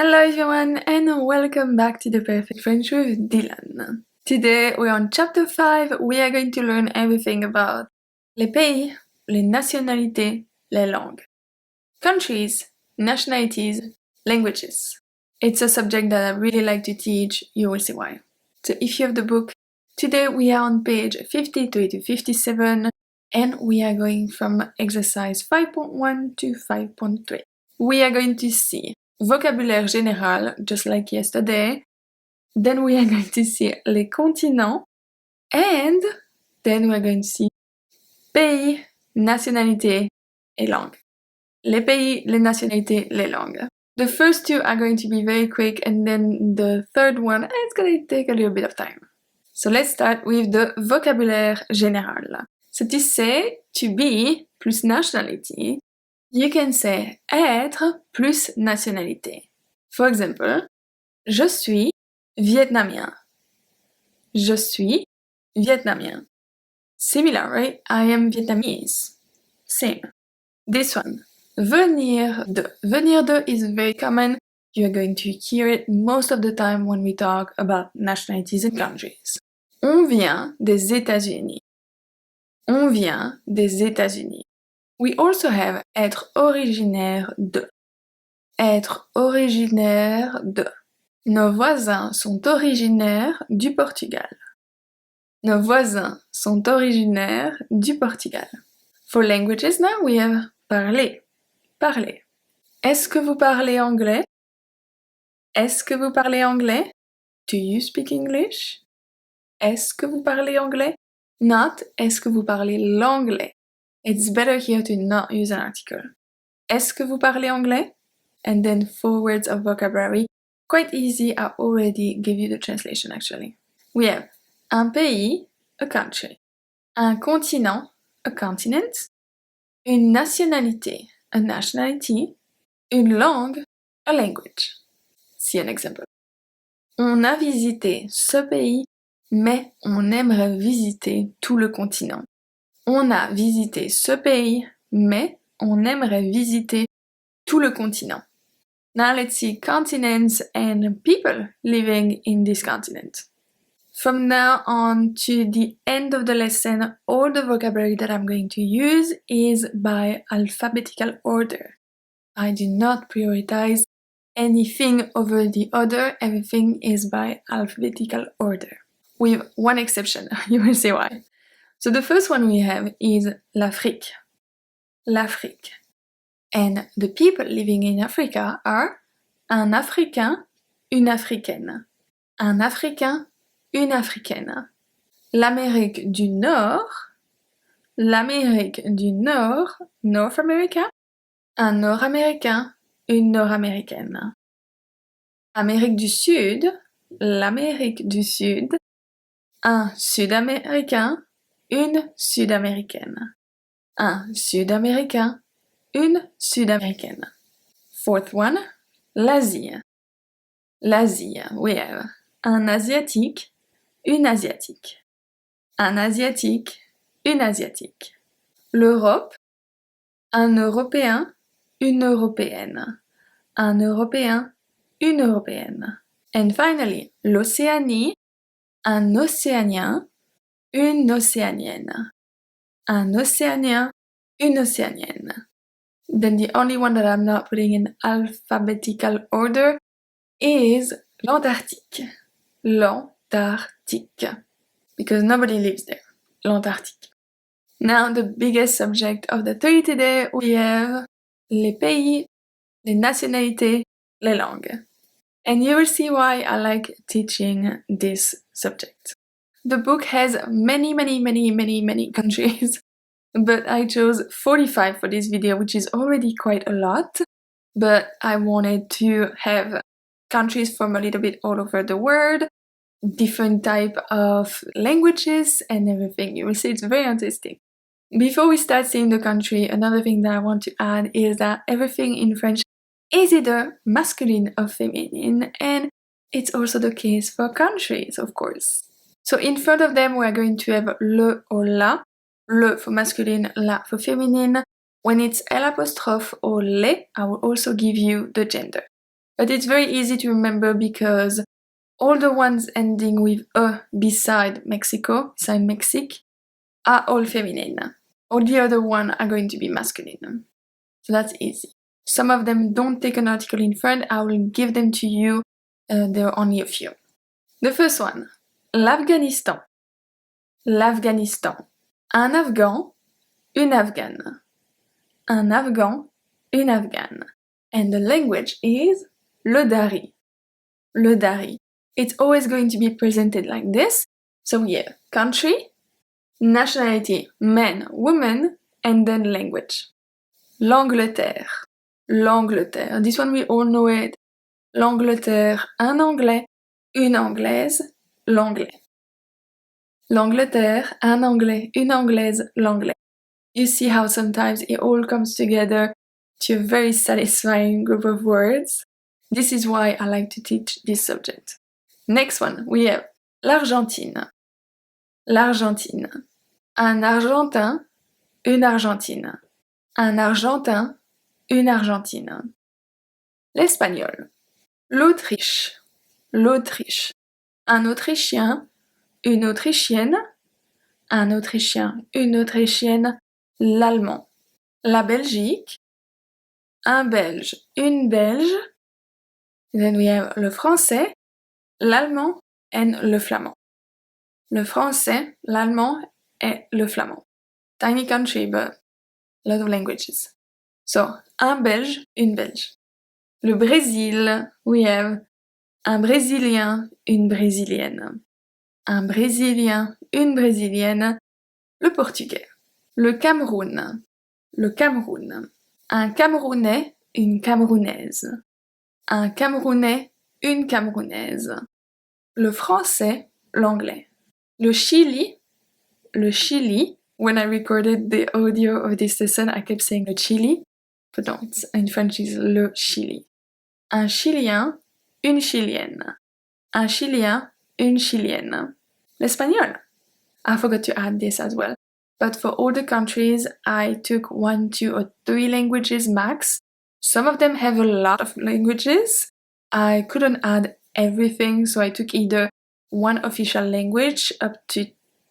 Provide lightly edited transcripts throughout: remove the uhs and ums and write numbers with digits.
Hello everyone and welcome back to The Perfect French with Dylan. Today we're on chapter 5. We are going to learn everything about les pays, les nationalités, les langues. Countries, nationalities, languages. It's a subject that I really like to teach, you will see why. So if you have the book, today we are on page 53 to 57 and we are going from exercise 5.1 to 5.3. We are going to see vocabulaire général, just like yesterday. Then we are going to see les continents. And then we're going to see pays, nationalité et langue. Les pays, les nationalités, les langues. The first two are going to be very quick and then the third one, it's going to take a little bit of time. So let's start with the vocabulaire général. So to say to be plus nationality, you can say être plus nationalité. For example, je suis vietnamien. Je suis vietnamien. Similar, right? I am Vietnamese. Same. This one. Venir de. Venir de is very common. You're going to hear it most of the time when we talk about nationalities and countries. On vient des États-Unis. On vient des États-Unis. We also have être originaire de. Être originaire de. Nos voisins sont originaires du Portugal. Nos voisins sont originaires du Portugal. For languages now we have parler. Parler. Est-ce que vous parlez anglais? Est-ce que vous parlez anglais? Do you speak English? Est-ce que vous parlez anglais? Not est-ce que vous parlez l'anglais. It's better here to not use an article. Est-ce que vous parlez anglais? And then 4 words of vocabulary. Quite easy, I already gave you the translation actually. We have un pays, a country. Un continent, a continent. Une nationalité, a nationality. Une langue, a language. See an example. On a visité ce pays, mais on aimerait visiter tout le continent. On a visité ce pays, mais on aimerait visiter tout le continent. Now let's see continents and people living in this continent. From now on to the end of the lesson, all the vocabulary that I'm going to use is by alphabetical order. I do not prioritize anything over the other, everything is by alphabetical order. With one exception, you will see why. So the first one we have is l'Afrique. L'Afrique. And the people living in Africa are un Africain, une Africaine. Un Africain, une Africaine. L'Amérique du Nord, l'Amérique du Nord, North America. Un Nord-Américain, une Nord-Américaine. Amérique du Sud, l'Amérique du Sud. Un Sud-Américain, une Sud-Américaine. Un Sud-Américain, une Sud-Américaine. Fourth one, l'Asie. L'Asie, we have un Asiatique, une Asiatique. Un Asiatique, une Asiatique. L'Europe, un Européen, une Européenne. Un Européen, une Européenne. And finally, l'Océanie, un Océanien, une Océanienne. Un Océanien, une Océanienne. Then the only one that I'm not putting in alphabetical order is l'Antarctique. L'Antarctique. Because nobody lives there. L'Antarctique. Now the biggest subject of the 30 today, we have les pays, les nationalités, les langues. And you will see why I like teaching this subject. The book has many countries. But I chose 45 for this video, which is already quite a lot. But I wanted to have countries from a little bit all over the world, different type of languages and everything. You will see it's very interesting. Before we start seeing the country, another thing that I want to add is that everything in French is either masculine or feminine, and it's also the case for countries, of course. So in front of them, we're going to have le or la. Le for masculine, la for feminine. When it's L' or les, I will also give you the gender. But it's very easy to remember because all the ones ending with E beside Mexico, beside Mexique, are all feminine. All the other ones are going to be masculine. So that's easy. Some of them don't take an article in front. I will give them to you. There are only a few. The first one, l'Afghanistan. L'Afghanistan. Un Afghan, une Afghane. Un Afghan, une Afghane. And the language is le Dari. Le Dari. It's always going to be presented like this. So we have country, nationality, man, woman, and then language. L'Angleterre. L'Angleterre. This one we all know it. L'Angleterre, un Anglais, une Anglaise, l'Anglais. L'Angleterre, un Anglais, une Anglaise, l'Anglais. You see how sometimes it all comes together to a very satisfying group of words. This is why I like to teach this subject. Next one, we have l'Argentine. L'Argentine. Un Argentin, une Argentine. Un Argentin, une Argentine. L'espagnol. L'Autriche. L'Autriche. Un Autrichien, une Autrichienne. Un Autrichien, une Autrichienne. L'Allemand. La Belgique. Un Belge, une Belge. Then we have le français, l'allemand, and le flamand. Le français, l'allemand, et le flamand. Tiny country, but a lot of languages. So, un Belge, une Belge. Le Brésil, we have un Brésilien, une Brésilienne. Un Brésilien, une Brésilienne. Le Portugais. Le Cameroun. Le Cameroun. Un Camerounais, une Camerounaise. Un Camerounais, une Camerounaise. Le français, l'anglais. Le Chili. When I recorded the audio of this lesson, I kept saying le Chili, but no, it's, in French it's le Chili. Un Chilien, une Chilienne. Un Chilien, une Chilienne. L'espagnol. I forgot to add this as well. But for all the countries, I took 1, 2, or 3 languages max. Some of them have a lot of languages. I couldn't add everything, so I took either 1 official language up to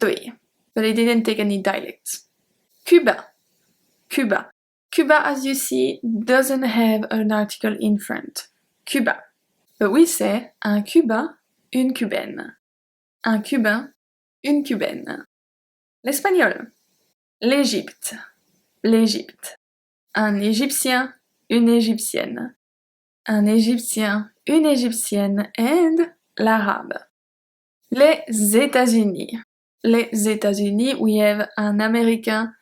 3. But I didn't take any dialects. Cuba. Cuba. Cuba, as you see, doesn't have an article in front. Cuba. But we say un Cubain, une Cubaine. Un Cubain, une Cubaine. L'espagnol. L'Égypte. L'Égypte. Un Égyptien, une Égyptienne. Un Égyptien, une Égyptienne, and l'arabe. Les États-Unis. Les États-Unis, we have un Américain,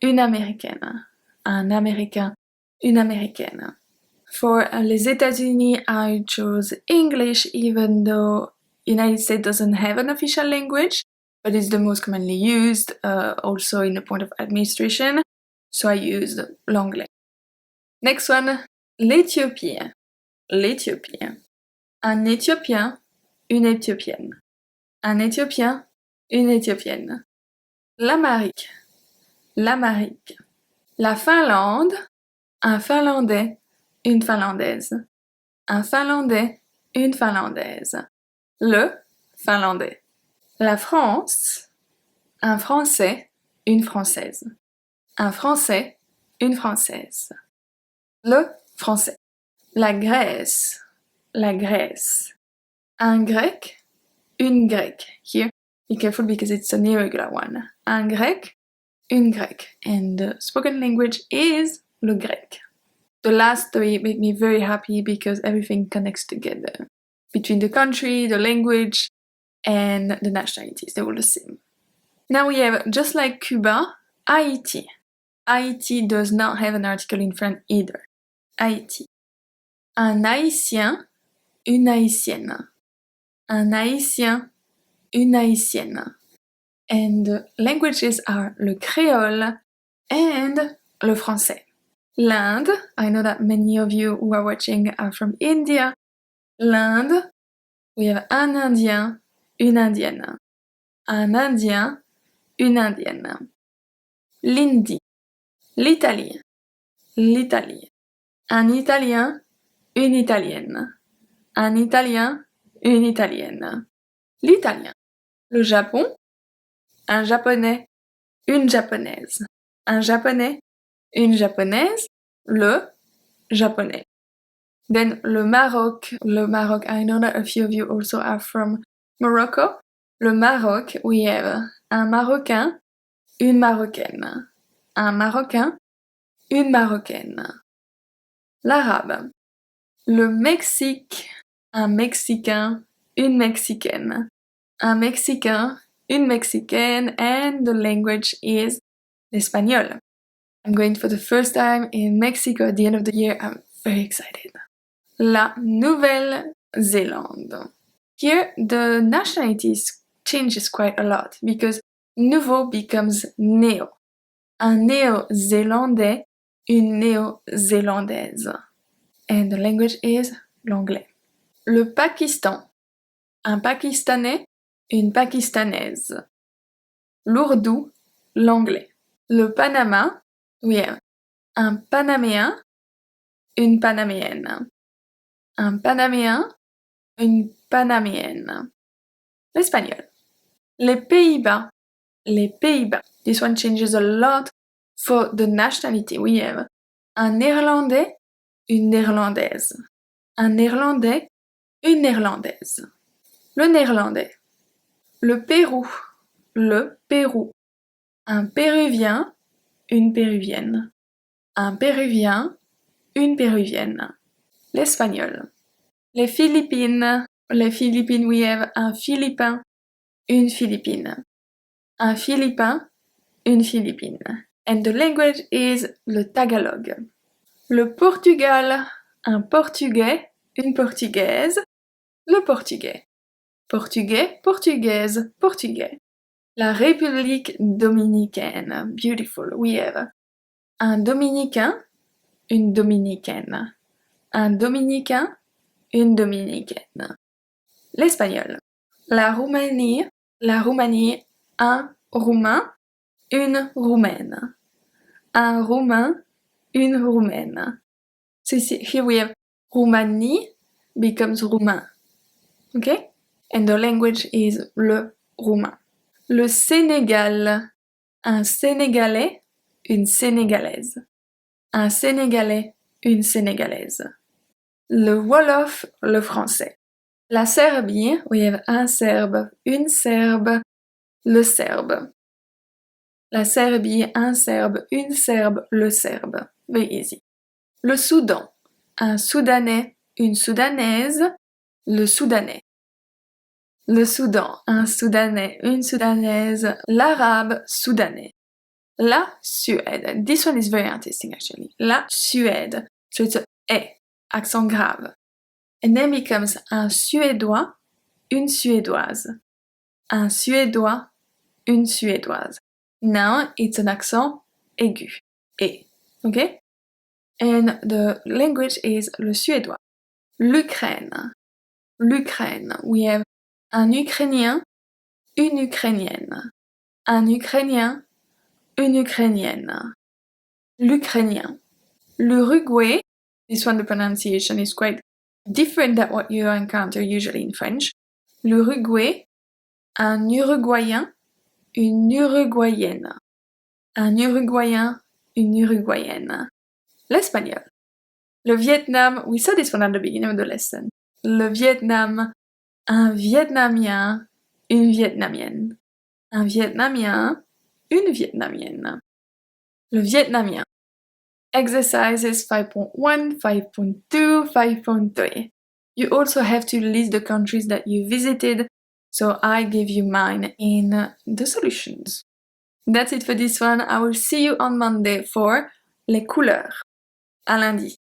une Américaine. Un Américain, une Américaine. For les États-Unis, I chose English, even though United States doesn't have an official language, but it's the most commonly used, also in the point of administration, so I used l'anglais. Next one, l'Éthiopie. L'Éthiopie. Un Éthiopien, une Éthiopienne. Un Éthiopien, une Éthiopienne. L'Amérique. L'Amérique. La Finlande, un Finlandais, une Finlandaise. Un Finlandais, une Finlandaise. Le Finlandais. La France, un Français, une Française. Un Français, une Française. Le Français. La Grèce, la Grèce. Un Grec, une Grecque. Here, be careful because it's an irregular one. Un Grec, une Grecque. And the spoken language is le grec. The last 3 make me very happy because everything connects together. Between the country, the language, and the nationalities, they're all the same. Now we have, just like Cuba, Haiti. Haiti does not have an article in front either. Haiti. Un Haïtien, une Haïtienne. Un Haïtien, une Haïtienne. And the languages are le créole and le français. L'Inde, I know that many of you who are watching are from India. L'Inde, we have un Indien, une Indienne. Un Indien, une Indienne. L'Indie. L'Italie. L'Italie. Un Italien, une italienne. Un italien, une italienne. L'italien. Le Japon, un japonais, une japonaise. Un japonais, une japonaise, le japonais. Then le Maroc, I know that a few of you also are from Morocco. Le Maroc, we have un Marocain, une Marocaine. Un Marocain, une Marocaine. L'arabe. Le Mexique, un Mexicain, une Mexicaine. Un Mexicain, une Mexicaine, and the language is l'espagnol. I'm going for the first time in Mexico at the end of the year. I'm very excited. La Nouvelle-Zélande. Here, the nationalities changes quite a lot because nouveau becomes néo. Un néo-zélandais, une néo-zélandaise. And the language is l'anglais. Le Pakistan. Un Pakistanais, une Pakistanaise. L'ourdou, l'anglais. Le Panama, we have un Panaméen, une Panaméenne. Un Panaméen, une Panaméenne. L'espagnol. Les Pays-Bas. Les Pays-Bas. This one changes a lot for the nationality. We have un Néerlandais, une Néerlandaise. Un Néerlandais, une Néerlandaise. Le Néerlandais. Le Pérou. Le Pérou. Un Péruvien, une Péruvienne. Un Péruvien, une Péruvienne. L'espagnol. Les Philippines. Les Philippines, we have un Philippin, une Philippine. Un Philippin, une Philippine. And the language is le Tagalog. Le Portugal, un Portugais, une Portugaise. Le Portugais. Portugais, Portugaise, Portugais. La République dominicaine. Beautiful. We have un Dominicain, une Dominicaine. Un Dominicain, une Dominicaine. L'espagnol. La Roumanie, un Roumain, une Roumaine. Un Roumain, une Roumaine. So here we have Roumanie becomes roumain. Okay? And the language is le roumain. Le Sénégal, un Sénégalais, une Sénégalaise. Un Sénégalais, une Sénégalaise. Le Wolof, le français. La Serbie, we have un Serbe, une Serbe, le Serbe. La Serbie, un Serbe, une Serbe, le Serbe. Very easy. Le Soudan, un Soudanais, une Soudanaise, le Soudanais. Le Soudan, un Soudanais, une Soudanaise, l'Arabe soudanais. La Suède. This one is very interesting actually. La Suède. So it's a E, accent grave. And then becomes un Suédois, une Suédoise. Un Suédois, une Suédoise. Now it's an accent aigu. E. Okay? And the language is le suédois. L'Ukraine. L'Ukraine. We have un Ukrainien, une Ukrainienne. Un Ukrainien, une Ukrainienne. L'Ukrainien. L'Uruguay. This one, the pronunciation is quite different than what you encounter usually in French. L'Uruguay. Un Uruguayen, une Uruguayenne. Un Uruguayen, une Uruguayenne. L'espagnol. Le Vietnam, we saw this one at the beginning of the lesson. Le Vietnam, un Vietnamien, une Vietnamienne. Un Vietnamien, une Vietnamienne. Le Vietnamien. Exercises 5.1, 5.2, 5.3. You also have to list the countries that you visited, so I give you mine in the solutions. That's it for this one. I will see you on Monday for les couleurs. À lundi.